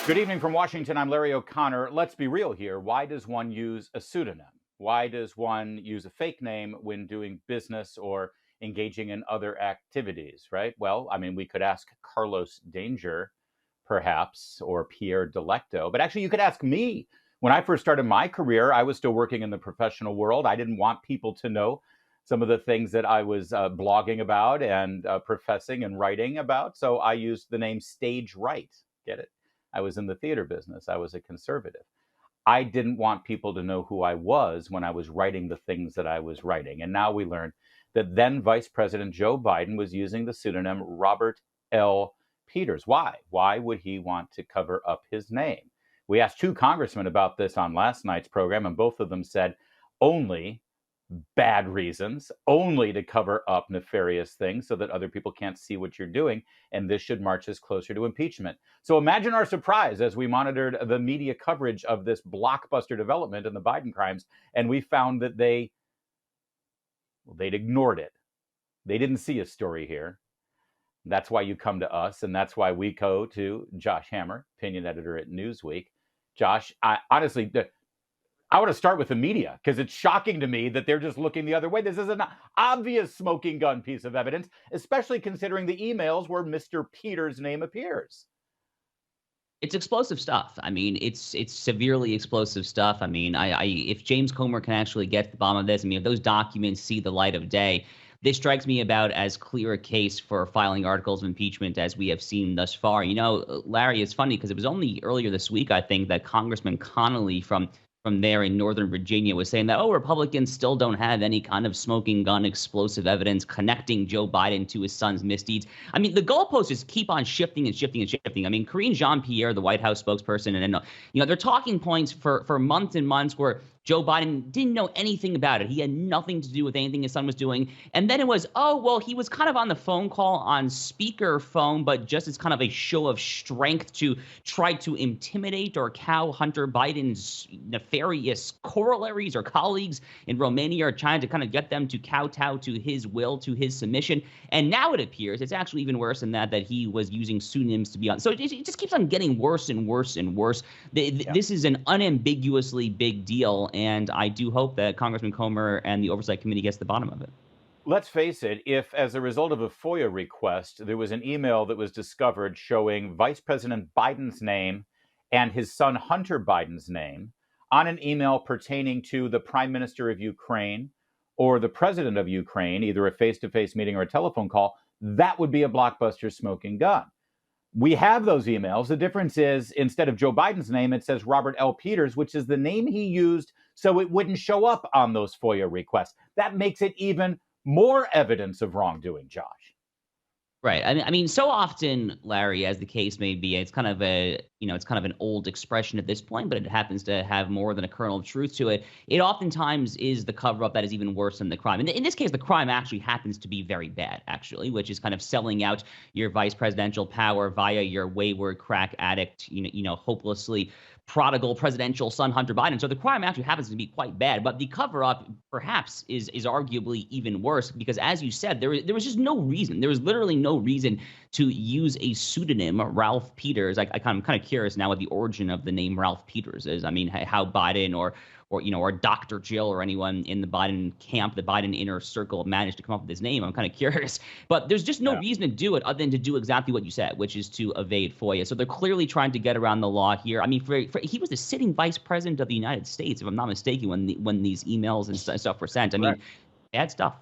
Good evening from Washington. I'm Larry O'Connor. Let's be real here. Why does one use a pseudonym? Why does one use a fake name when doing business or engaging in other activities, right? Well, I mean, we could ask Carlos Danger, perhaps, or Pierre Delecto, but actually, you could ask me. When I first started my career, I was still working in the professional world. I didn't want people to know some of the things that I was blogging about and professing and writing about. So I used the name Stage Right. Get it? I was in the theater business. I was a conservative. I didn't want people to know who I was when I was writing the things that I was writing. And now we learn that then Vice President Joe Biden was using the pseudonym Robert L. Peters. Why? Why would he want to cover up his name? We asked two congressmen about this on last night's program, and both of them said only bad reasons, only to cover up nefarious things so that other people can't see what you're doing. And this should march us closer to impeachment. So imagine our surprise as we monitored the media coverage of this blockbuster development in the Biden crimes, and we found that they'd ignored it. They didn't see a story here. That's why you come to us, and that's why we go to Josh Hammer, opinion editor at Newsweek. Josh, honestly, I want to start with the media because it's shocking to me that they're just looking the other way. This is an obvious smoking gun piece of evidence, especially considering the emails where Mr. Peters' name appears. It's explosive stuff. I mean, it's severely explosive stuff. I mean, if James Comer can actually get to the bottom of this, I mean, if those documents see the light of day, this strikes me about as clear a case for filing articles of impeachment as we have seen thus far. You know, Larry, it's funny because it was only earlier this week, I think, that Congressman Connolly from there in Northern Virginia was saying that, Republicans still don't have any kind of smoking gun explosive evidence connecting Joe Biden to his son's misdeeds. I mean, the goalposts just keep on shifting and shifting and shifting. I mean, Karine Jean-Pierre, the White House spokesperson, and they're talking points for months and months where Joe Biden didn't know anything about it. He had nothing to do with anything his son was doing. And then it was, he was kind of on the phone call on speakerphone, but just as kind of a show of strength to try to intimidate or cow Hunter Biden's nefarious corollaries or colleagues in Romania, are trying to kind of get them to kowtow to his will, to his submission. And now it appears it's actually even worse than that he was using pseudonyms to be on. So it just keeps on getting worse and worse and worse. This is an unambiguously big deal. And I do hope that Congressman Comer and the Oversight Committee gets to the bottom of it. Let's face it, if as a result of a FOIA request, there was an email that was discovered showing Vice President Biden's name and his son Hunter Biden's name on an email pertaining to the Prime Minister of Ukraine or the President of Ukraine, either a face-to-face meeting or a telephone call, that would be a blockbuster smoking gun. We have those emails. The difference is instead of Joe Biden's name, it says Robert L. Peters, which is the name he used so it wouldn't show up on those FOIA requests. That makes it even more evidence of wrongdoing, Josh. Right. I mean, so often, Larry, as the case may be, it's kind of an old expression at this point, but it happens to have more than a kernel of truth to it. It oftentimes is the cover-up that is even worse than the crime. And in this case, the crime actually happens to be very bad, actually, which is kind of selling out your vice presidential power via your wayward crack addict, hopelessly prodigal presidential son, Hunter Biden. So the crime actually happens to be quite bad, but the cover-up perhaps is arguably even worse because, as you said, there was just no reason. There was literally no reason to use a pseudonym, Ralph Peters. I'm kind of curious now what the origin of the name Ralph Peters is. I mean, how Biden or Dr. Jill or anyone in the Biden camp, the Biden inner circle, managed to come up with his name. I'm kind of curious. But there's just no reason to do it other than to do exactly what you said, which is to evade FOIA. So they're clearly trying to get around the law here. I mean, he was the sitting vice president of the United States, if I'm not mistaken, when these emails and stuff were sent. I mean, bad stuff.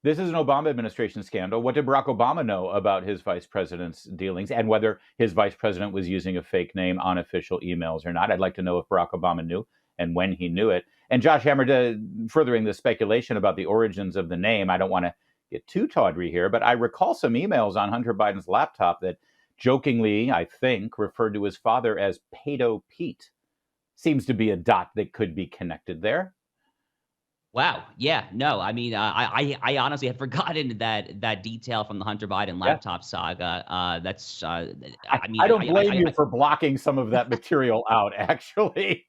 This is an Obama administration scandal. What did Barack Obama know about his vice president's dealings and whether his vice president was using a fake name on official emails or not? I'd like to know if Barack Obama knew and when he knew it. And Josh Hammer, furthering the speculation about the origins of the name, I don't want to get too tawdry here, but I recall some emails on Hunter Biden's laptop that jokingly, I think, referred to his father as Pedo Pete. Seems to be a dot that could be connected there. Wow. Yeah. No. I mean, I honestly had forgotten that detail from the Hunter Biden laptop saga. That's. I don't blame you for blocking some of that material out. Actually,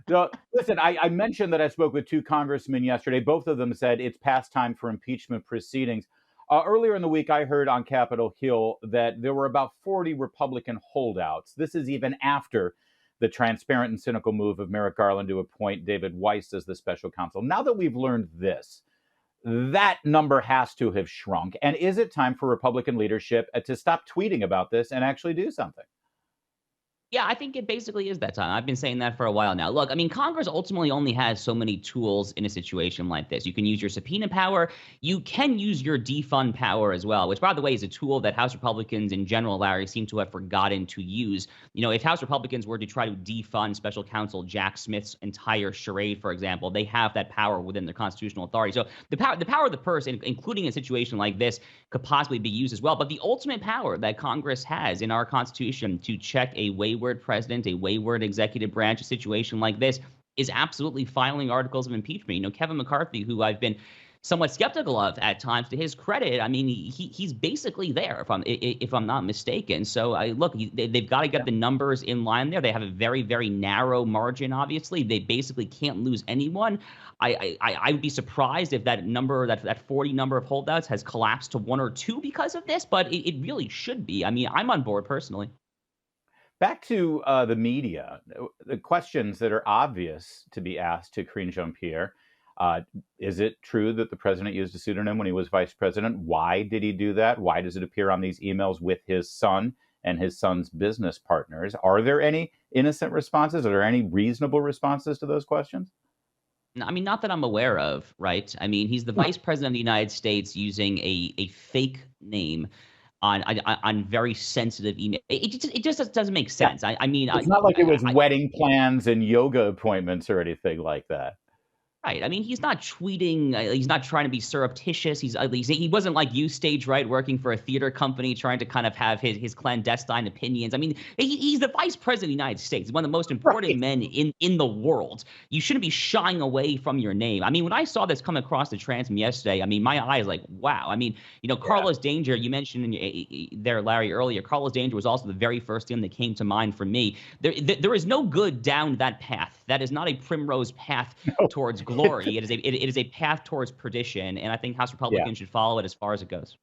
so, listen. I mentioned that I spoke with two congressmen yesterday. Both of them said it's past time for impeachment proceedings. Earlier in the week, I heard on Capitol Hill that there were about 40 Republican holdouts. This is even after the transparent and cynical move of Merrick Garland to appoint David Weiss as the special counsel. Now that we've learned this, that number has to have shrunk. And is it time for Republican leadership to stop tweeting about this and actually do something? Yeah, I think it basically is that time. I've been saying that for a while now. Look, I mean, Congress ultimately only has so many tools in a situation like this. You can use your subpoena power. You can use your defund power as well, which, by the way, is a tool that House Republicans in general, Larry, seem to have forgotten to use. You know, if House Republicans were to try to defund special counsel Jack Smith's entire charade, for example, they have that power within their constitutional authority. So the power of the purse, including a situation like this, could possibly be used as well. But the ultimate power that Congress has in our Constitution to check a wayward president, a wayward executive branch, a situation like this, is absolutely filing articles of impeachment. You know, Kevin McCarthy, who I've been somewhat skeptical of at times, to his credit, I mean, he's basically there, if I'm not mistaken. So look, they've got to get the numbers in line there. They have a very, very narrow margin. Obviously, they basically can't lose anyone. I would be surprised if that number, that 40 number of holdouts, has collapsed to one or two because of this, but it really should be. I mean, I'm on board personally. Back to the media, the questions that are obvious to be asked to Karine Jean-Pierre. Is it true that the president used a pseudonym when he was vice president? Why did he do that? Why does it appear on these emails with his son and his son's business partners? Are there any innocent responses? Are there any reasonable responses to those questions? I mean, not that I'm aware of, right? I mean, he's the vice president of the United States using a fake name on very sensitive email. It just doesn't make Yeah. sense. I mean, It's not like it was wedding plans and yoga appointments or anything like that. right. I mean, he's not tweeting. He's not trying to be surreptitious. He wasn't like you, stage right, working for a theater company, trying to kind of have his clandestine opinions. I mean, he's the vice president of the United States. He's one of the most important Right. men in the world. You shouldn't be shying away from your name. I mean, when I saw this come across the transom yesterday, I mean, my eyes like, wow. I mean, you know, Carlos Danger, you mentioned there, Larry, earlier. Carlos Danger was also the very first name that came to mind for me. There is no good down that path. That is not a primrose path towards glory. It is a path towards perdition, and I think House Yeah. Republicans should follow it as far as it goes.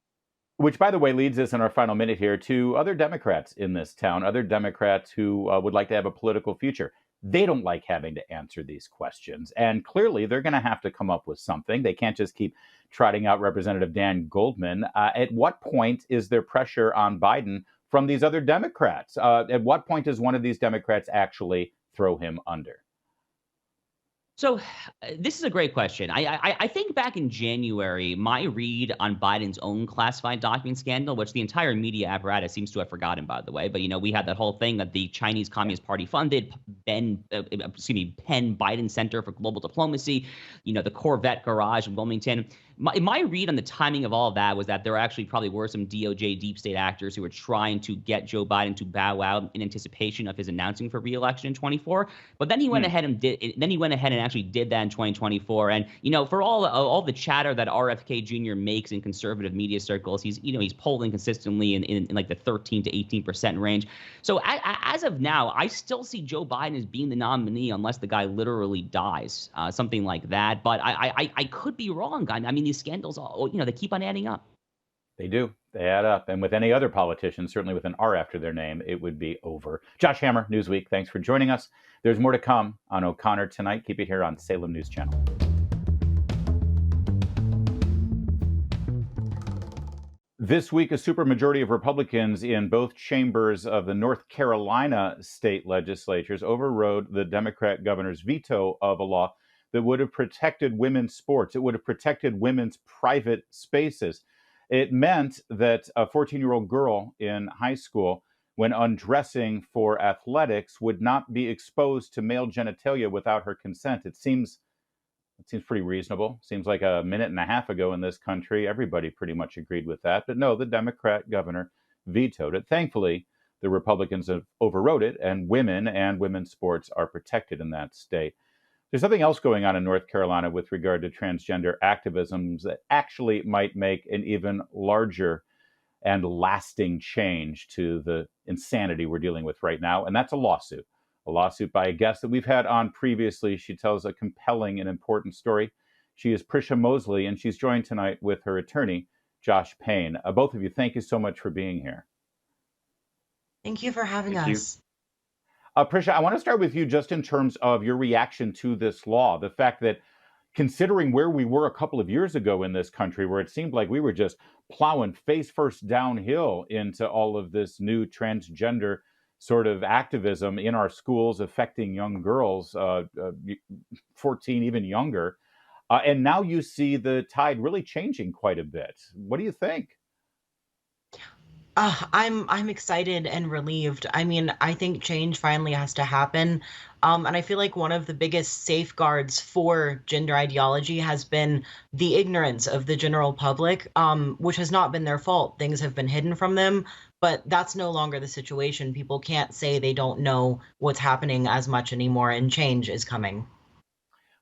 Which, by the way, leads us in our final minute here to other Democrats in this town, other Democrats who would like to have a political future. They don't like having to answer these questions. And clearly, they're going to have to come up with something. They can't just keep trotting out Representative Dan Goldman. At what point is there pressure on Biden from these other Democrats? At what point does one of these Democrats actually throw him under? So this is a great question. I think back in January, my read on Biden's own classified document scandal, which the entire media apparatus seems to have forgotten, by the way. But, you know, we had that whole thing that the Chinese Communist Party funded Penn Biden Center for Global Diplomacy, you know, the Corvette garage in Wilmington. My read on the timing of all of that was that there actually probably were some DOJ deep state actors who were trying to get Joe Biden to bow out in anticipation of his announcing for re-election in 24. But then he went ahead and actually did that in 2024. And, you know, for all the chatter that RFK Jr. makes in conservative media circles, he's polling consistently in like the 13 to 18% range. So as of now, I still see Joe Biden as being the nominee unless the guy literally dies, something like that. But I could be wrong. I mean, these scandals, they keep on adding up. They do. They add up. And with any other politician, certainly with an R after their name, it would be over. Josh Hammer, Newsweek, thanks for joining us. There's more to come on O'Connor tonight. Keep it here on Salem News Channel. This week, a supermajority of Republicans in both chambers of the North Carolina state legislatures overrode the Democrat governor's veto of a law that would have protected women's sports. It would have protected women's private spaces. It meant that a 14-year-old girl in high school, when undressing for athletics, would not be exposed to male genitalia without her consent. It seems pretty reasonable. Seems like a minute and a half ago in this country, everybody pretty much agreed with that. But no, the Democrat governor vetoed it. Thankfully, the Republicans have overrode it, and women's sports are protected in that state. There's something else going on in North Carolina with regard to transgender activisms that actually might make an even larger and lasting change to the insanity we're dealing with right now, and that's a lawsuit by a guest that we've had on previously. She tells a compelling and important story. She is Prisha Mosley, and she's joined tonight with her attorney, Josh Payne. Both of you, thank you so much for being here. Thank you for having Thank you. us. Prisha, I want to start with you just in terms of your reaction to this law. The fact that, considering where we were a couple of years ago in this country, where it seemed like we were just plowing face first downhill into all of this new transgender sort of activism in our schools affecting young girls, 14, even younger. And now you see the tide really changing quite a bit. What do you think? I'm excited and relieved. I mean, I think change finally has to happen. And I feel like one of the biggest safeguards for gender ideology has been the ignorance of the general public, which has not been their fault. Things have been hidden from them, but that's no longer the situation. People can't say they don't know what's happening as much anymore, and change is coming.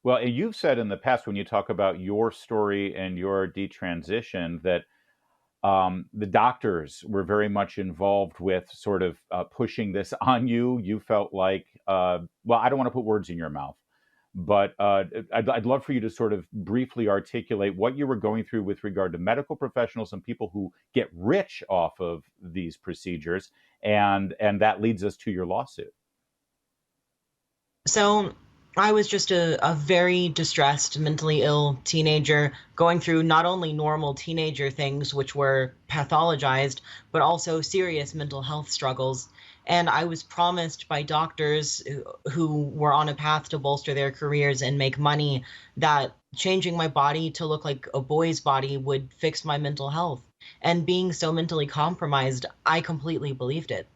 Well, and you've said in the past when you talk about your story and your detransition that the doctors were very much involved with sort of pushing this on you. You felt like, well, I don't want to put words in your mouth, but I'd love for you to sort of briefly articulate what you were going through with regard to medical professionals and people who get rich off of these procedures, and that leads us to your lawsuit. So I was just a very distressed, mentally ill teenager going through not only normal teenager things, which were pathologized, but also serious mental health struggles. And I was promised by doctors who were on a path to bolster their careers and make money that changing my body to look like a boy's body would fix my mental health. And being so mentally compromised, I completely believed it.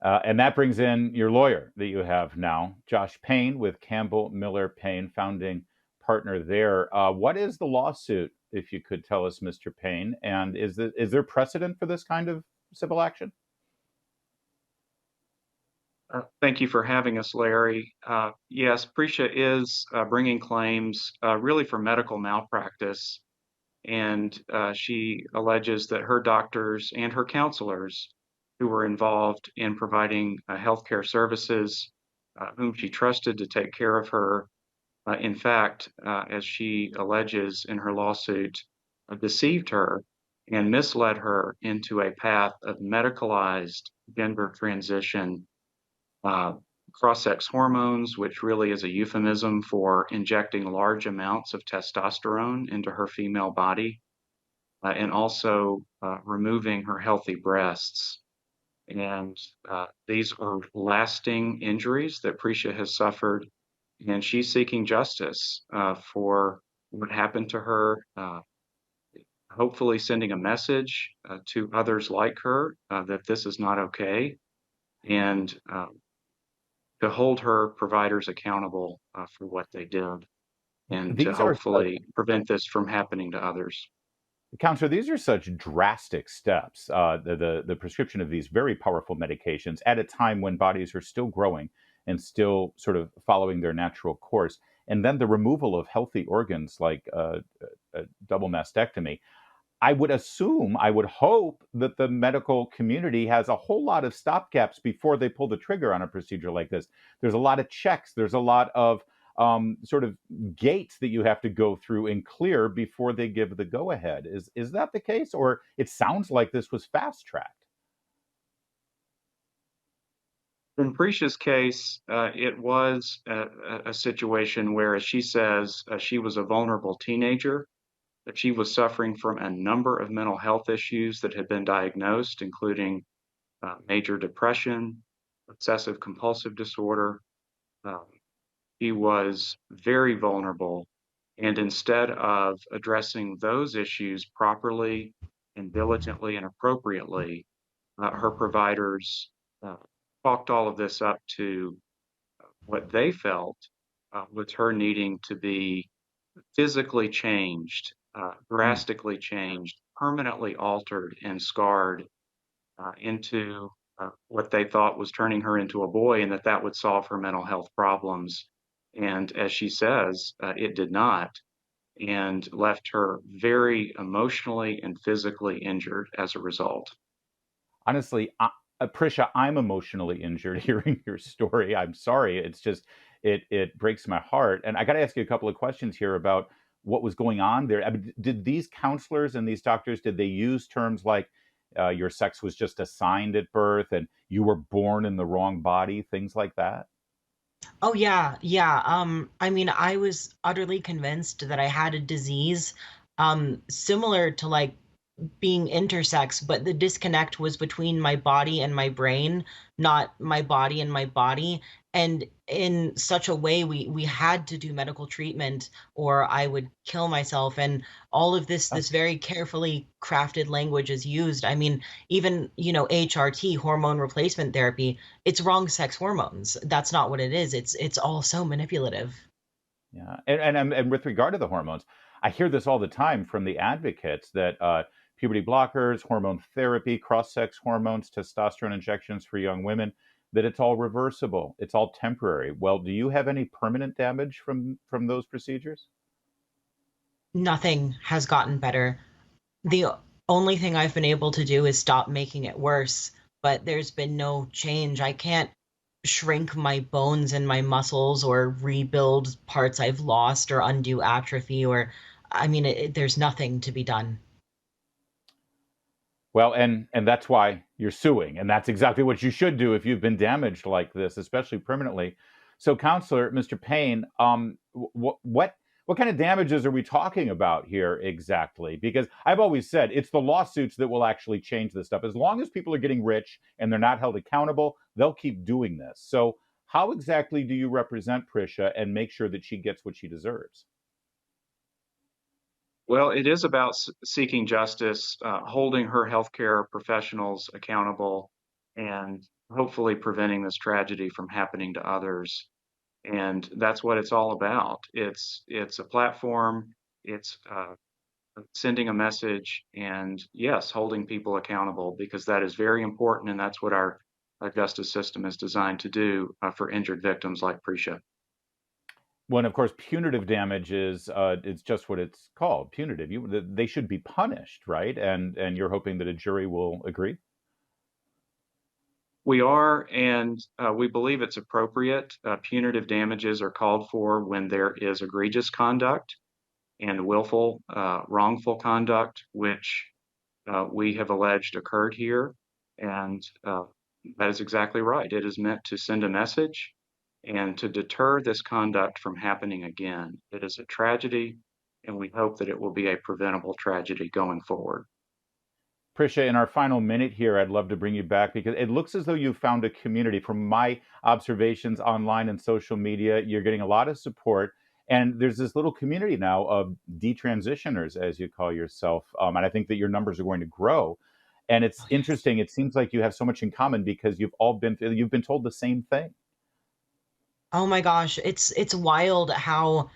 And that brings in your lawyer that you have now, Josh Payne with Campbell Miller Payne, founding partner there. What is the lawsuit, if you could tell us, Mr. Payne? And is there precedent for this kind of civil action? Thank you for having us, Larry. Yes, Prisha is bringing claims really for medical malpractice, and she alleges that her doctors and her counselors who were involved in providing healthcare services, whom she trusted to take care of her, in fact, as she alleges in her lawsuit, deceived her and misled her into a path of medicalized gender transition, uh, cross-sex hormones, which really is a euphemism for injecting large amounts of testosterone into her female body, and also removing her healthy breasts. And these are lasting injuries that Prisha has suffered, and she's seeking justice for what happened to her. Hopefully, sending a message to others like her that this is not okay, and to hold her providers accountable for what they did, and to These are such, hopefully prevent this from happening to others. Counselor, these are such drastic steps. The prescription of these very powerful medications at a time when bodies are still growing and still sort of following their natural course, and then the removal of healthy organs like a double mastectomy. I would assume, I would hope that the medical community has a whole lot of stopgaps before they pull the trigger on a procedure like this. There's a lot of checks, there's a lot of sort of gates that you have to go through and clear before they give the go ahead. Is that the case, or it sounds like this was fast tracked? In Prisha's case, it was a situation where, as she says, she was a vulnerable teenager, that she was suffering from a number of mental health issues that had been diagnosed, including major depression, obsessive compulsive disorder. Um, he was very vulnerable. And instead of addressing those issues properly and diligently and appropriately, her providers uh, chalked all of this up to what they felt was her needing to be physically changed, Mm. drastically changed, permanently altered and scarred into what they thought was turning her into a boy, and that that would solve her mental health problems. And as she says, it did not, and left her very emotionally and physically injured as a result. Honestly, Prisha, I'm emotionally injured hearing your story. I'm sorry. It's just it breaks my heart. And I got to ask you a couple of questions here about what was going on there? I mean, did these counselors and these doctors, did they use terms like your sex was just assigned at birth and you were born in the wrong body, things like that? Oh yeah, yeah. I mean, I was utterly convinced that I had a disease, similar to like being intersex, but the disconnect was between my body and my brain, not my body and my body. And in such a way, we had to do medical treatment, or I would kill myself. And all of this very carefully crafted language is used. I mean, even HRT, hormone replacement therapy, it's wrong sex hormones. That's not what it is. It's all so manipulative. Yeah, and with regard to the hormones, I hear this all the time from the advocates that puberty blockers, hormone therapy, cross-sex hormones, testosterone injections for young women, that it's all reversible, it's all temporary. Well, do you have any permanent damage from those procedures? Nothing has gotten better. The only thing I've been able to do is stop making it worse, but there's been no change. I can't shrink my bones and my muscles or rebuild parts I've lost or undo atrophy or, I mean, there's nothing to be done. Well, and that's why you're suing, and that's exactly what you should do if you've been damaged like this, especially permanently. So, counselor, Mr. Payne, what kind of damages are we talking about here exactly? Because I've always said it's the lawsuits that will actually change this stuff. As long as people are getting rich and they're not held accountable, they'll keep doing this. So, how exactly do you represent Prisha and make sure that she gets what she deserves? Well, it is about seeking justice, holding her healthcare professionals accountable, and hopefully preventing this tragedy from happening to others. And that's what it's all about. It's a platform. It's sending a message, and yes, holding people accountable because that is very important, and that's what our justice system is designed to do for injured victims like Prisha. When, of course, punitive damage is it's just what it's called, punitive. They should be punished, right? And you're hoping that a jury will agree. We are, and we believe it's appropriate. Punitive damages are called for when there is egregious conduct and willful, wrongful conduct, which we have alleged occurred here. And that is exactly right. It is meant to send a message and to deter this conduct from happening again. It is a tragedy, and we hope that it will be a preventable tragedy going forward. Prisha, in our final minute here, I'd love to bring you back because it looks as though you've found a community. From my observations online and social media, you're getting a lot of support. And there's this little community now of detransitioners, as you call yourself. And I think that your numbers are going to grow. And it's Oh, yes. interesting. It seems like you have so much in common because you've been told the same thing. Oh my gosh, it's wild how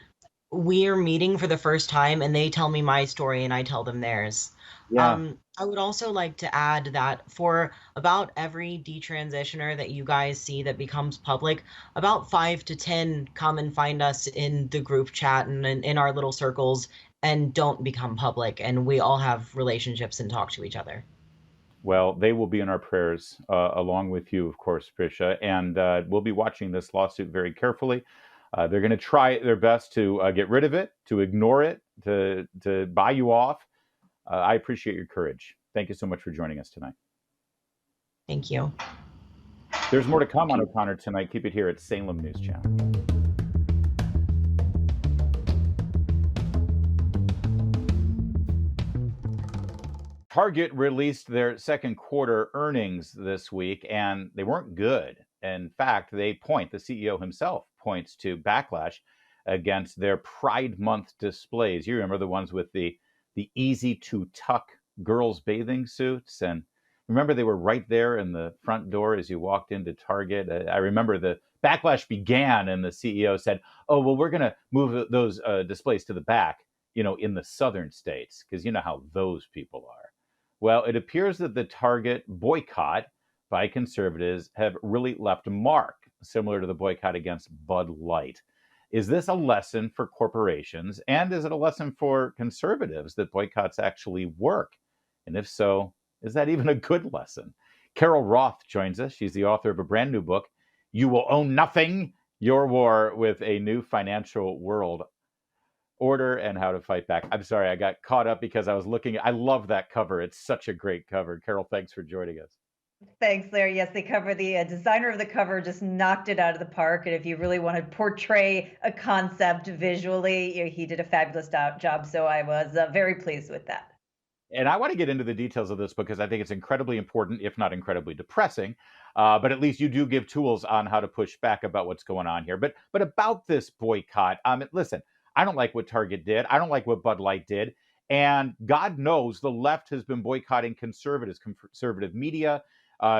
we're meeting for the first time and they tell me my story and I tell them theirs. Yeah. I would also like to add that for about every detransitioner that you guys see that becomes public, about 5 to 10 come and find us in the group chat and in our little circles and don't become public. And we all have relationships and talk to each other. Well, they will be in our prayers along with you, of course, Prisha. And we'll be watching this lawsuit very carefully. They're going to try their best to get rid of it, to ignore it, to buy you off. I appreciate your courage. Thank you so much for joining us tonight. Thank you. There's more to come Thank on you. O'Connor tonight. Keep it here at Salem News Channel. Target released their second quarter earnings this week, and they weren't good. In fact, the CEO himself points to backlash against their Pride Month displays. You remember the ones with the easy to tuck girls' bathing suits, and remember they were right there in the front door as you walked into Target. I remember the backlash began, and the CEO said, "Oh, well, we're going to move those displays to the back, in the southern states, because you know how those people are." Well, it appears that the Target boycott by conservatives have really left a mark, similar to the boycott against Bud Light. Is this a lesson for corporations? And is it a lesson for conservatives that boycotts actually work? And if so, is that even a good lesson? Carol Roth joins us. She's the author of a brand new book, You Will Own Nothing, Your War with a New Financial World. Order and How to Fight Back. I'm sorry, I got caught up because I was looking. I love that cover. It's such a great cover. Carol, thanks for joining us. Thanks, Larry. Yes, they cover the designer of the cover just knocked it out of the park. And if you really want to portray a concept visually, he did a fabulous job. So I was very pleased with that. And I want to get into the details of this because I think it's incredibly important, if not incredibly depressing. But at least you do give tools on how to push back about what's going on here. But about this boycott, listen, I don't like what Target did. I don't like what Bud Light did. And God knows the left has been boycotting conservatives, conservative media,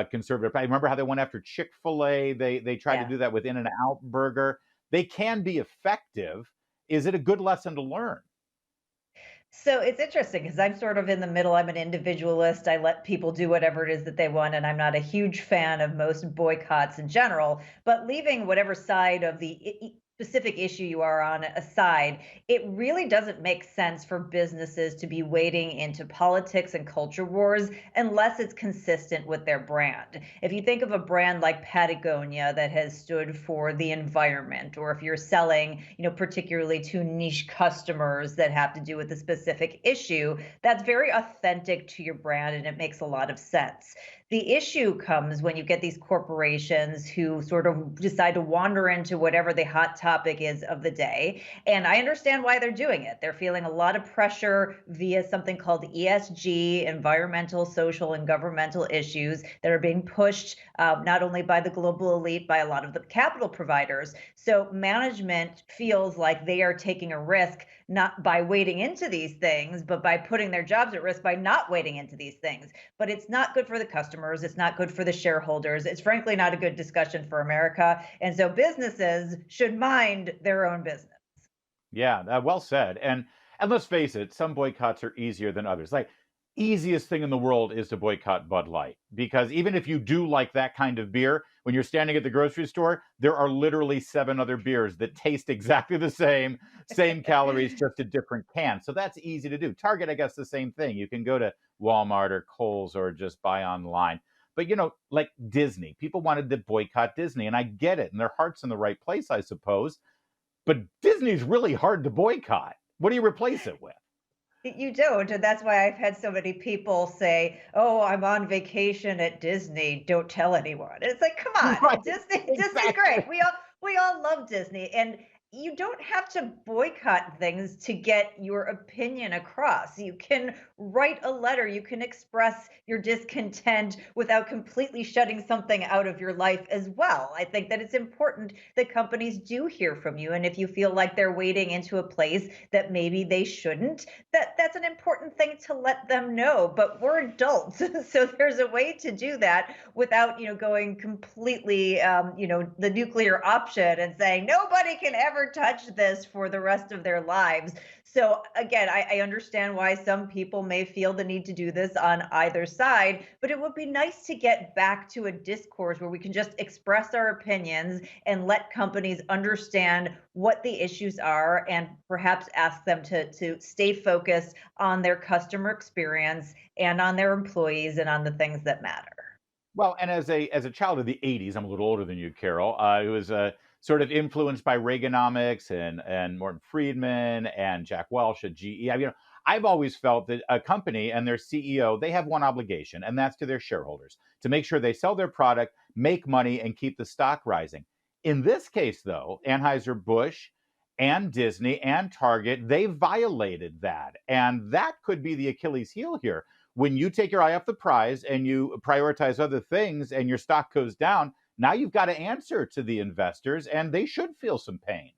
conservative. I remember how they went after Chick-fil-A. They tried to Yeah. do that with In-N-Out Burger. They can be effective. Is it a good lesson to learn? So it's interesting because I'm sort of in the middle. I'm an individualist. I let people do whatever it is that they want, and I'm not a huge fan of most boycotts in general. But leaving whatever side of the specific issue you are on aside, it really doesn't make sense for businesses to be wading into politics and culture wars unless it's consistent with their brand. If you think of a brand like Patagonia that has stood for the environment, or if you're selling, particularly to niche customers that have to do with a specific issue, that's very authentic to your brand and it makes a lot of sense. The issue comes when you get these corporations who sort of decide to wander into whatever the hot topic is of the day. And I understand why they're doing it. They're feeling a lot of pressure via something called ESG, environmental, social, and governmental issues that are being pushed not only by the global elite, by a lot of the capital providers. So management feels like they are taking a risk not by wading into these things, but by putting their jobs at risk by not wading into these things. But it's not good for the customers. It's not good for the shareholders. It's frankly not a good discussion for America. And so businesses should mind their own business. Yeah, well said. And let's face it, some boycotts are easier than others. Like easiest thing in the world is to boycott Bud Light because even if you do like that kind of beer, when you're standing at the grocery store, there are literally 7 other beers that taste exactly the same calories, just a different can. So that's easy to do. Target, I guess, the same thing. You can go to Walmart or Kohl's or just buy online. But like Disney, people wanted to boycott Disney, and I get it, and their heart's in the right place, I suppose. But Disney's really hard to boycott. What do you replace it with? You don't. And that's why I've had so many people say, "Oh, I'm on vacation at Disney. Don't tell anyone." And it's like, come Right, on, Disney's great. exactly. We all love Disney. And you don't have to boycott things to get your opinion across. You can write a letter, you can express your discontent without completely shutting something out of your life as well. I think that it's important that companies do hear from you. And if you feel like they're wading into a place that maybe they shouldn't, that's an important thing to let them know. But we're adults, so there's a way to do that without going completely the nuclear option and saying nobody can ever touch this for the rest of their lives. So again, I understand why some people may feel the need to do this on either side, but it would be nice to get back to a discourse where we can just express our opinions and let companies understand what the issues are and perhaps ask them to stay focused on their customer experience and on their employees and on the things that matter. Well, and as a child of the '80s, I'm a little older than you, Carol. It was sort of influenced by Reaganomics and Morton Friedman and Jack Welch at GE. I've always felt that a company and their CEO, they have one obligation, and that's to their shareholders to make sure they sell their product, make money, and keep the stock rising. In this case, though, Anheuser-Busch and Disney and Target, they violated that, and that could be the Achilles heel here when you take your eye off the prize and you prioritize other things and your stock goes down, now you've got to answer to the investors and they should feel some pain.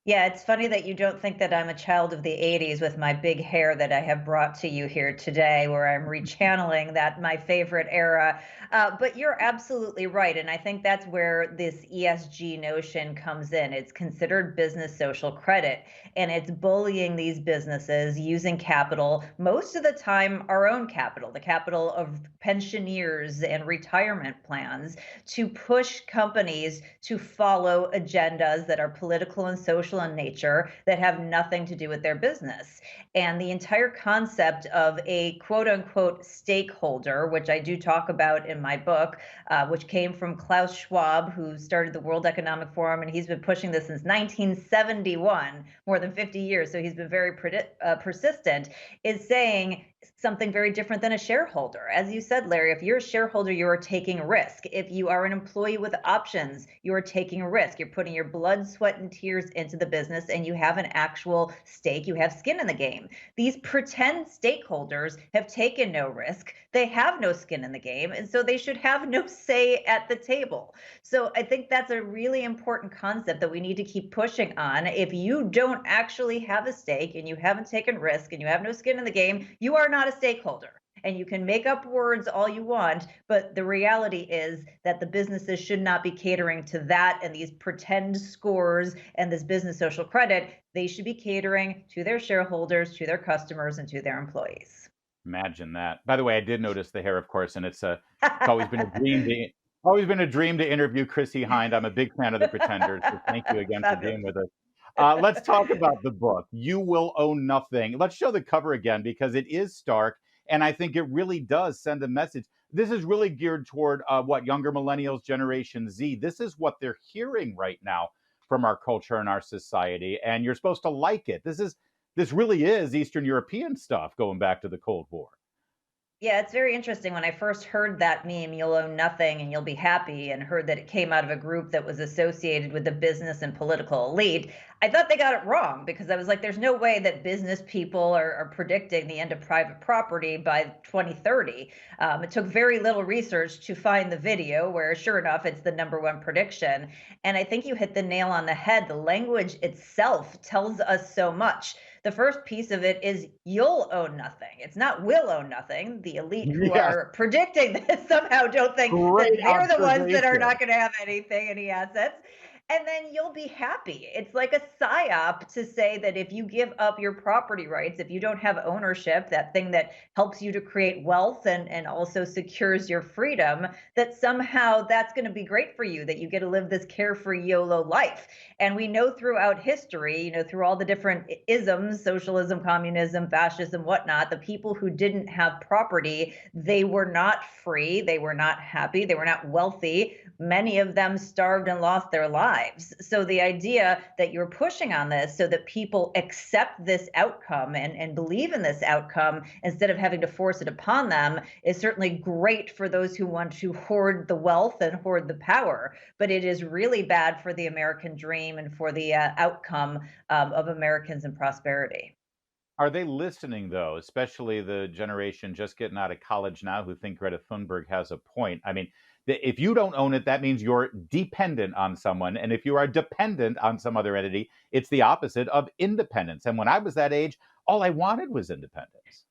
Yeah, it's funny that you don't think that I'm a child of the 80s with my big hair that I have brought to you here today, where I'm rechanneling that my favorite era. But you're absolutely right. And I think that's where this ESG notion comes in. It's considered business social credit, and it's bullying these businesses using capital, most of the time our own capital, the capital of pensioners and retirement plans, to push companies to follow agendas that are political and social social in nature that have nothing to do with their business. And the entire concept of a quote unquote stakeholder, which I do talk about in my book, which came from Klaus Schwab, who started the World Economic Forum, and he's been pushing this since 1971, more than 50 years. So he's been very persistent, is saying something very different than a shareholder. As you said, Larry, if you're a shareholder, you are taking risk. If you are an employee with options, you are taking a risk. You're putting your blood, sweat, and tears into the business, and you have an actual stake. You have skin in the game. These pretend stakeholders have taken no risk. They have no skin in the game, and so they should have no say at the table. So I think that's a really important concept that we need to keep pushing on. If you don't actually have a stake and you haven't taken risk and you have no skin in the game, you are not a stakeholder. And you can make up words all you want, but the reality is that the businesses should not be catering to that and these pretend scores and this business social credit. They should be catering to their shareholders, to their customers, and to their employees. Imagine that. By the way, I did notice the hair, of course, and it's always been a dream to interview Chrissie Hynde. I'm a big fan of the Pretenders, so thank you again for being with us. Let's talk about the book. You Will Own Nothing. Let's show the cover again because it is stark, and I think it really does send a message. This is really geared toward younger millennials, Generation Z. This is what they're hearing right now from our culture and our society, and you're supposed to like it. This really is Eastern European stuff going back to the Cold War. Yeah, it's very interesting. When I first heard that meme, you'll own nothing and you'll be happy, and heard that it came out of a group that was associated with the business and political elite, I thought they got it wrong because I was like, there's no way that business people are predicting the end of private property by 2030. It took very little research to find the video where, sure enough, it's the number one prediction. And I think you hit the nail on the head. The language itself tells us so much. The first piece of it is you'll own nothing. It's not will own nothing. The elite who are predicting this somehow don't think that they're the ones that are not going to have any assets. And then you'll be happy. It's like a psyop to say that if you give up your property rights, if you don't have ownership, that thing that helps you to create wealth and also secures your freedom, that somehow that's going to be great for you, that you get to live this carefree YOLO life. And we know throughout history, through all the different isms, socialism, communism, fascism, whatnot, the people who didn't have property, they were not free, they were not happy, they were not wealthy. Many of them starved and lost their lives. So the idea that you're pushing on this so that people accept this outcome and believe in this outcome instead of having to force it upon them is certainly great for those who want to hoard the wealth and hoard the power. But it is really bad for the American dream and for the outcome of Americans and prosperity. Are they listening, though, especially the generation just getting out of college now who think Greta Thunberg has a point? I mean, if you don't own it, that means you're dependent on someone. And if you are dependent on some other entity, it's the opposite of independence. And when I was that age, all I wanted was independence.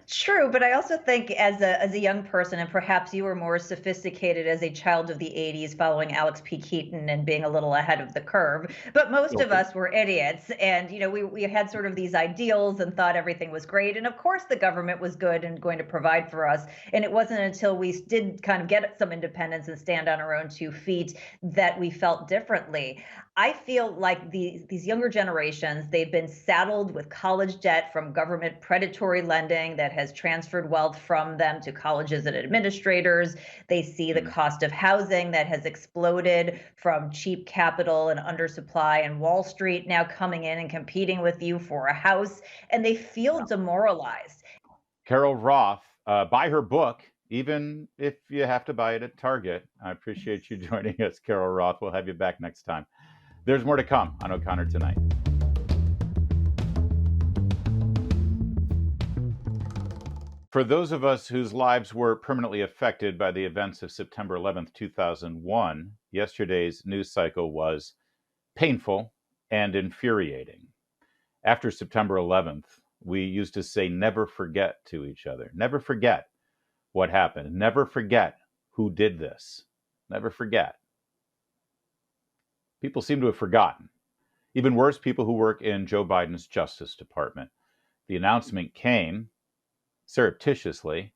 True, but I also think as a young person, and perhaps you were more sophisticated as a child of the 80s following Alex P. Keaton and being a little ahead of the curve, but most of us were idiots. And, we had sort of these ideals and thought everything was great. And of course, the government was good and going to provide for us. And it wasn't until we did kind of get some independence and stand on our own 2 feet that we felt differently. I feel like these younger generations, they've been saddled with college debt from government predatory lending that has transferred wealth from them to colleges and administrators. They see the cost of housing that has exploded from cheap capital and undersupply, and Wall Street now coming in and competing with you for a house, and they feel demoralized. Carol Roth, buy her book, even if you have to buy it at Target. I appreciate you joining us, Carol Roth. We'll have you back next time. There's more to come on O'Connor Tonight. For those of us whose lives were permanently affected by the events of September 11th, 2001, yesterday's news cycle was painful and infuriating. After September 11th, we used to say never forget to each other. Never forget what happened. Never forget who did this. Never forget. People seem to have forgotten. Even worse, people who work in Joe Biden's Justice Department. The announcement came surreptitiously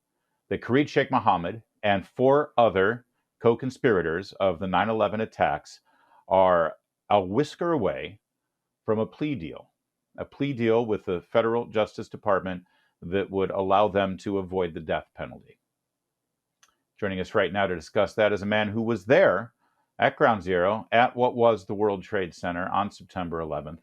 that Khalid Sheikh Mohammed and 4 other co-conspirators of the 9/11 attacks are a whisker away from a plea deal with the federal Justice Department that would allow them to avoid the death penalty. Joining us right now to discuss that is a man who was there at Ground Zero at what was the World Trade Center on September 11th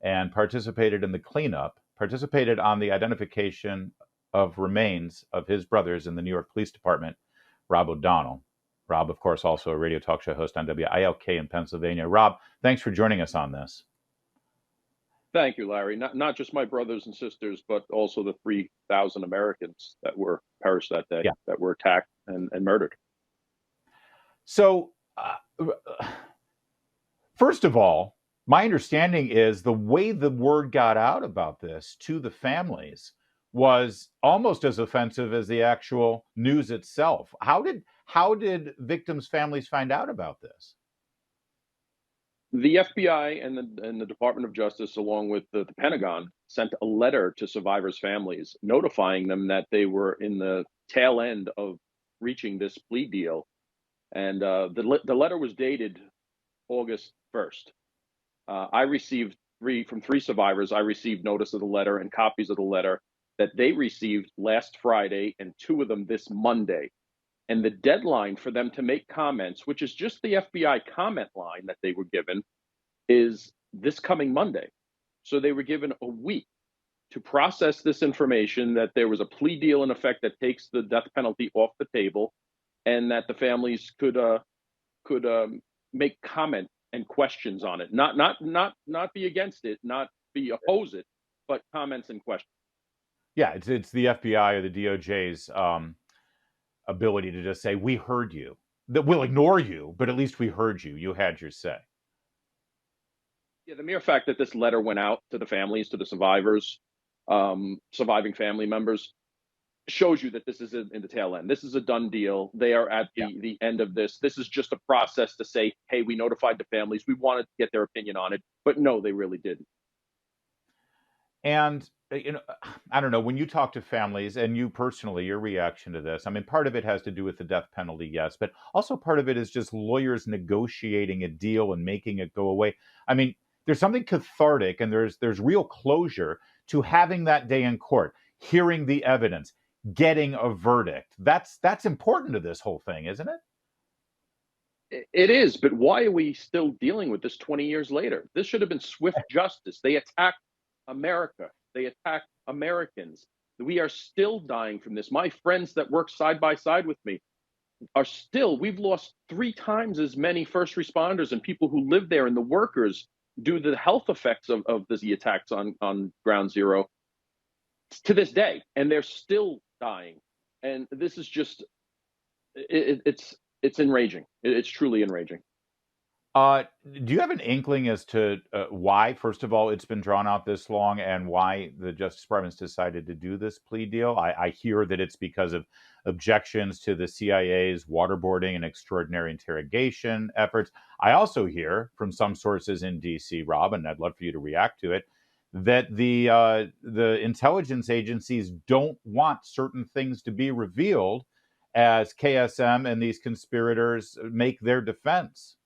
and participated in the cleanup, participated on the identification of remains of his brothers in the New York Police Department, Rob O'Donnell. Rob, of course, also a radio talk show host on WILK in Pennsylvania. Rob, thanks for joining us on this. Thank you, Larry. Not just my brothers and sisters, but also the 3,000 Americans that were perished that day, that were attacked and murdered. So, first of all, my understanding is the way the word got out about this to the families was almost as offensive as the actual news itself. How did victims' families find out about this? The FBI and the Department of Justice, along with the Pentagon, sent a letter to survivors' families notifying them that they were in the tail end of reaching this plea deal. And the letter was dated August 1st. I received from three survivors. I received notice of the letter and copies of the letter that they received last Friday, and two of them this Monday. And the deadline for them to make comments, which is just the FBI comment line that they were given, is this coming Monday. So they were given a week to process this information, that there was a plea deal in effect that takes the death penalty off the table, and that the families could make comment and questions on it. Not be against it, not be oppose it, but comments and questions. Yeah, it's the FBI or the DOJ's ability to just say, we heard you. That we'll ignore you, but at least we heard you. You had your say. Yeah, the mere fact that this letter went out to the families, to the survivors, surviving family members, shows you that this is in the tail end. This is a done deal. They are at the end of this. This is just a process to say, hey, we notified the families. We wanted to get their opinion on it. But no, they really didn't. And I don't know, when you talk to families and you personally, your reaction to this, I mean, part of it has to do with the death penalty, yes, but also part of it is just lawyers negotiating a deal and making it go away. I mean, there's something cathartic and there's real closure to having that day in court, hearing the evidence, getting a verdict. That's important to this whole thing, isn't it? It is, but why are we still dealing with this 20 years later? This should have been swift justice. They attacked America. They attack Americans. We are still dying from this. My friends that work side by side with me we've lost 3 times as many first responders and people who live there, and the workers, due to the health effects of the attacks on Ground Zero to this day, and they're still dying. And this is just, it's enraging. It's truly enraging. Do you have an inkling as to why, first of all, it's been drawn out this long and why the Justice Department's decided to do this plea deal? I hear that it's because of objections to the CIA's waterboarding and extraordinary interrogation efforts. I also hear from some sources in D.C., Rob, and I'd love for you to react to it, that the intelligence agencies don't want certain things to be revealed as KSM and these conspirators make their defense.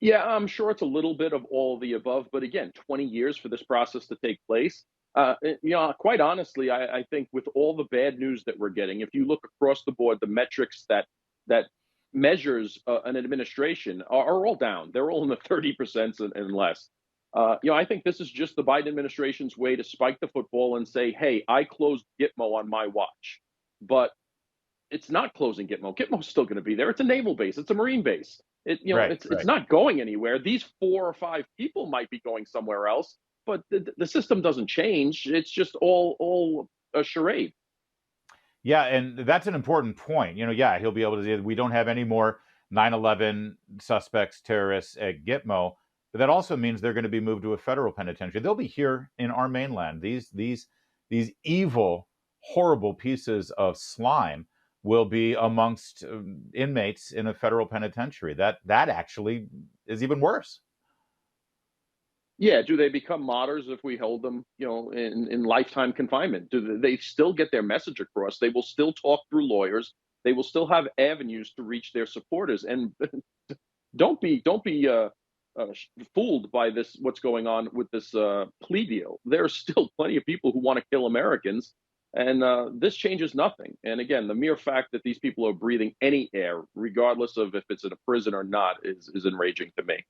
Yeah, I'm sure it's a little bit of all of the above, but again, 20 years for this process to take place. Quite honestly, I think with all the bad news that we're getting, if you look across the board, the metrics that measures an administration are all down. They're all in the 30% and less. I think this is just the Biden administration's way to spike the football and say, hey, I closed Gitmo on my watch. But it's not closing Gitmo. Gitmo's still going to be there. It's a naval base. It's a Marine base. It's not going anywhere. These 4 or 5 people might be going somewhere else, but the system doesn't change. It's just all a charade. Yeah, and that's an important point. He'll be able to say we don't have any more 9/11 suspects, terrorists at Gitmo, but that also means they're going to be moved to a federal penitentiary. They'll be here in our mainland. These evil, horrible pieces of slime will be amongst inmates in a federal penitentiary. That actually is even worse. Yeah, do they become martyrs if we hold them, in lifetime confinement? Do they still get their message across? They will still talk through lawyers. They will still have avenues to reach their supporters. And don't be fooled by this, what's going on with this plea deal. There are still plenty of people who want to kill Americans, and this changes nothing. And again, the mere fact that these people are breathing any air, regardless of if it's in a prison or not, is enraging to me.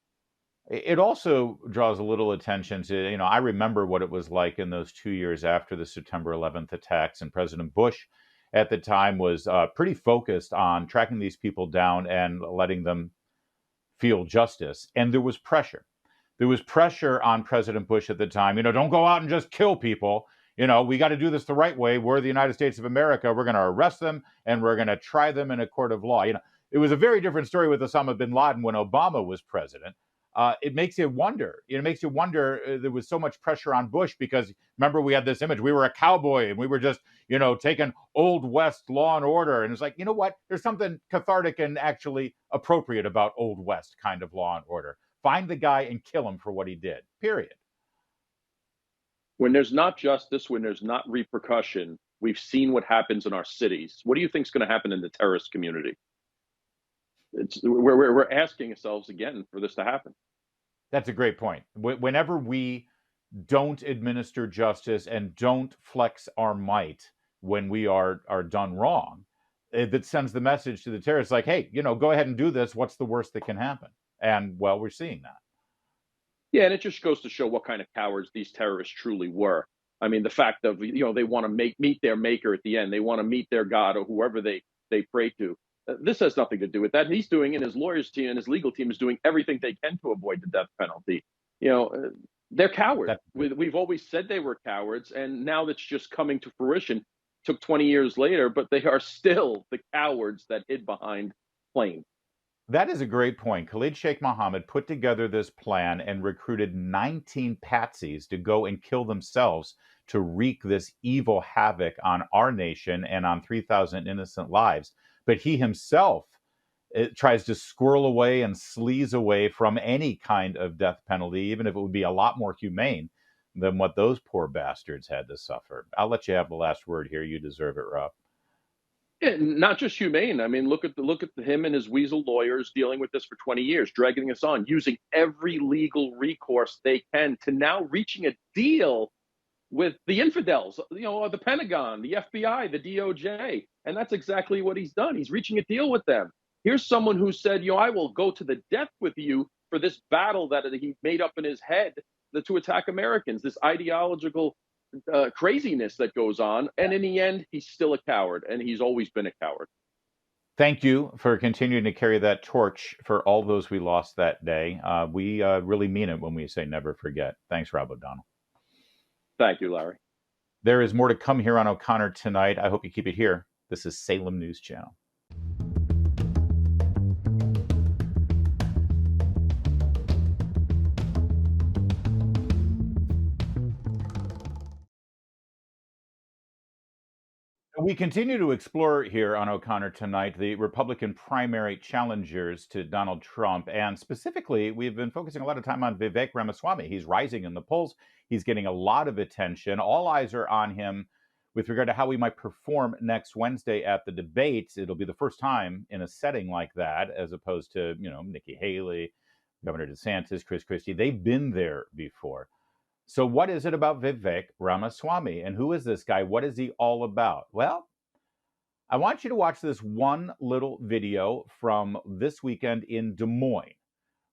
It also draws a little attention to, I remember what it was like in those 2 years after the September 11th attacks, and President Bush at the time was pretty focused on tracking these people down and letting them feel justice. And there was pressure. There was pressure on President Bush at the time, don't go out and just kill people. We got to do this the right way. We're the United States of America. We're going to arrest them and we're going to try them in a court of law. It was a very different story with Osama bin Laden when Obama was president. It makes you wonder. It makes you wonder. There was so much pressure on Bush because remember we had this image. We were a cowboy and we were just, taking old West law and order. And it's like, you know what? There's something cathartic and actually appropriate about old West kind of law and order. Find the guy and kill him for what he did. Period. When there's not justice, when there's not repercussion, we've seen what happens in our cities. What do you think is going to happen in the terrorist community? We're asking ourselves again for this to happen. That's a great point. Whenever we don't administer justice and don't flex our might when we are done wrong, that sends the message to the terrorists like, hey, go ahead and do this. What's the worst that can happen? And, well, we're seeing that. Yeah, and it just goes to show what kind of cowards these terrorists truly were. I mean, the fact of, they want to meet their maker at the end. They want to meet their God or whoever they pray to. This has nothing to do with that. He's doing, and his lawyers team and his legal team is doing everything they can to avoid the death penalty. They're cowards. We've always said they were cowards, and now that's just coming to fruition. Took 20 years later, but they are still the cowards that hid behind planes. That is a great point. Khalid Sheikh Mohammed put together this plan and recruited 19 patsies to go and kill themselves to wreak this evil havoc on our nation and on 3,000 innocent lives. But he himself tries to squirrel away and sleaze away from any kind of death penalty, even if it would be a lot more humane than what those poor bastards had to suffer. I'll let you have the last word here. You deserve it, Rob. Yeah, not just humane. I mean, look at him and his weasel lawyers dealing with this for 20 years, dragging us on, using every legal recourse they can to now reaching a deal with the infidels, the Pentagon, the FBI, the DOJ. And that's exactly what he's done. He's reaching a deal with them. Here's someone who said, I will go to the death with you for this battle that he made up in his head to attack Americans, this ideological craziness that goes on. And in the end, he's still a coward, and he's always been a coward. Thank you for continuing to carry that torch for all those we lost that day. We really mean it when we say never forget. Thanks, Rob O'Donnell. Thank you, Larry. There is more to come here on O'Connor tonight. I hope you keep it here. This is Salem News Channel. We continue to explore here on O'Connor tonight the Republican primary challengers to Donald Trump. And specifically, we've been focusing a lot of time on Vivek Ramaswamy. He's rising in the polls. He's getting a lot of attention. All eyes are on him with regard to how he might perform next Wednesday at the debates. It'll be the first time in a setting like that, as opposed to, Nikki Haley, Governor DeSantis, Chris Christie. They've been there before. So what is it about Vivek Ramaswamy? And who is this guy? What is he all about? Well, I want you to watch this one little video from this weekend in Des Moines,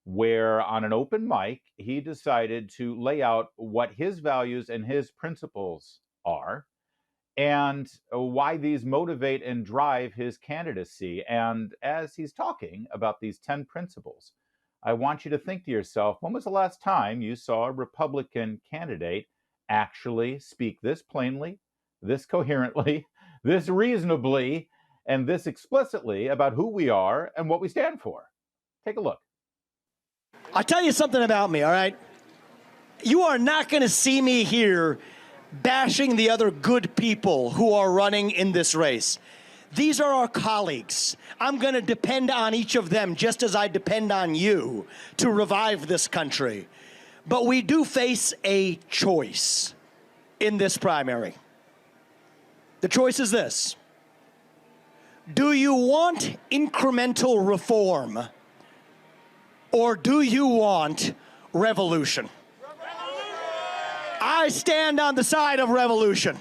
where on an open mic, he decided to lay out what his values and his principles are and why these motivate and drive his candidacy. And as he's talking about these 10 principles, I want you to think to yourself, when was the last time you saw a Republican candidate actually speak this plainly, this coherently, this reasonably, and this explicitly about who we are and what we stand for? Take a look. I'll tell you something about me, all right? You are not going to see me here bashing the other good people who are running in this race. These are our colleagues. I'm going to depend on each of them just as I depend on you to revive this country. But we do face a choice in this primary. The choice is this. Do you want incremental reform or do you want revolution? I stand on the side of revolution.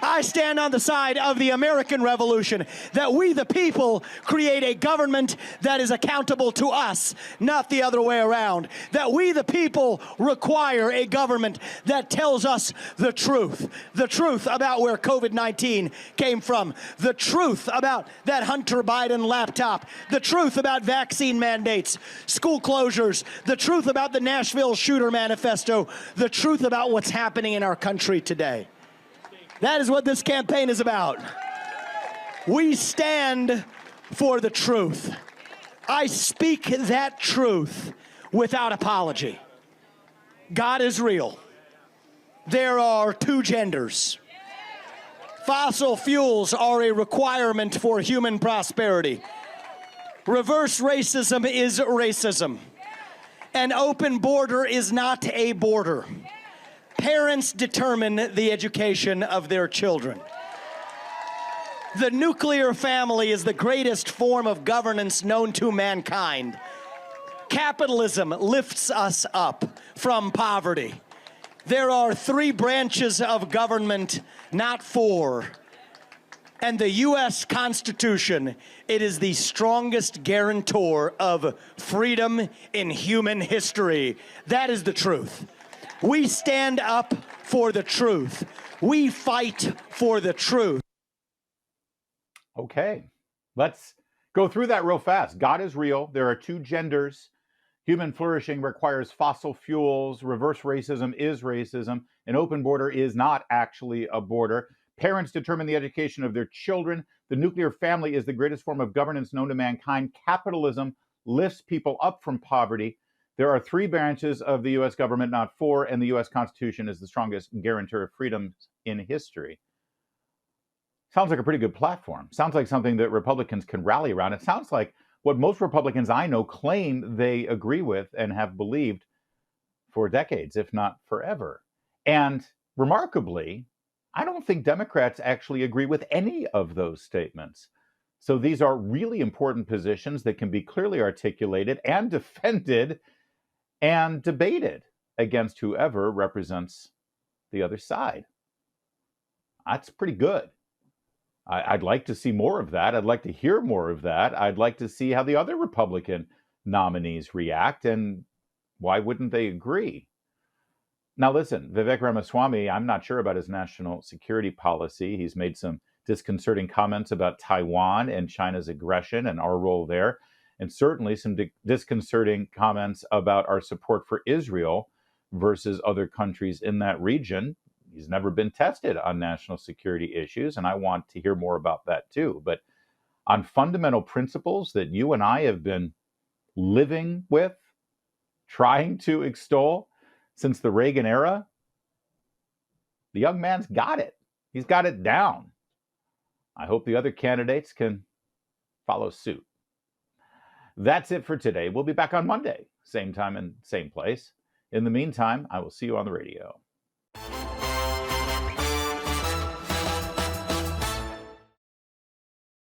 I stand on the side of the American Revolution, that we the people create a government that is accountable to us, not the other way around. That we the people require a government that tells us the truth about where COVID-19 came from, the truth about that Hunter Biden laptop, the truth about vaccine mandates, school closures, the truth about the Nashville shooter manifesto, the truth about what's happening in our country today. That is what this campaign is about. We stand for the truth. I speak that truth without apology. God is real. There are two genders. Fossil fuels are a requirement for human prosperity. Reverse racism is racism. An open border is not a border. Parents determine the education of their children. The nuclear family is the greatest form of governance known to mankind. Capitalism lifts us up from poverty. There are 3 branches of government, not 4. And the U.S. Constitution, it is the strongest guarantor of freedom in human history. That is the truth. We stand up for the truth. We fight for the truth. Okay, let's go through that real fast. God is real. There are 2 genders. Human flourishing requires fossil fuels. Reverse racism is racism. An open border is not actually a border. Parents determine the education of their children. The nuclear family is the greatest form of governance known to mankind. Capitalism lifts people up from poverty. There are 3 branches of the U.S. government, not 4, and the U.S. Constitution is the strongest guarantor of freedoms in history. Sounds like a pretty good platform. Sounds like something that Republicans can rally around. It sounds like what most Republicans I know claim they agree with and have believed for decades, if not forever. And remarkably, I don't think Democrats actually agree with any of those statements. So these are really important positions that can be clearly articulated and defended and debated against whoever represents the other side. That's pretty good. I'd like to see more of that. I'd like to hear more of that. I'd like to see how the other Republican nominees react, and why wouldn't they agree? Now listen, Vivek Ramaswamy, I'm not sure about his national security policy. He's made some disconcerting comments about Taiwan and China's aggression and our role there, and certainly some disconcerting comments about our support for Israel versus other countries in that region. He's never been tested on national security issues, and I want to hear more about that too. But on fundamental principles that you and I have been living with, trying to extol since the Reagan era, the young man's got it. He's got it down. I hope the other candidates can follow suit. That's it for today. We'll be back on Monday, same time and same place. In the meantime, I will see you on the radio.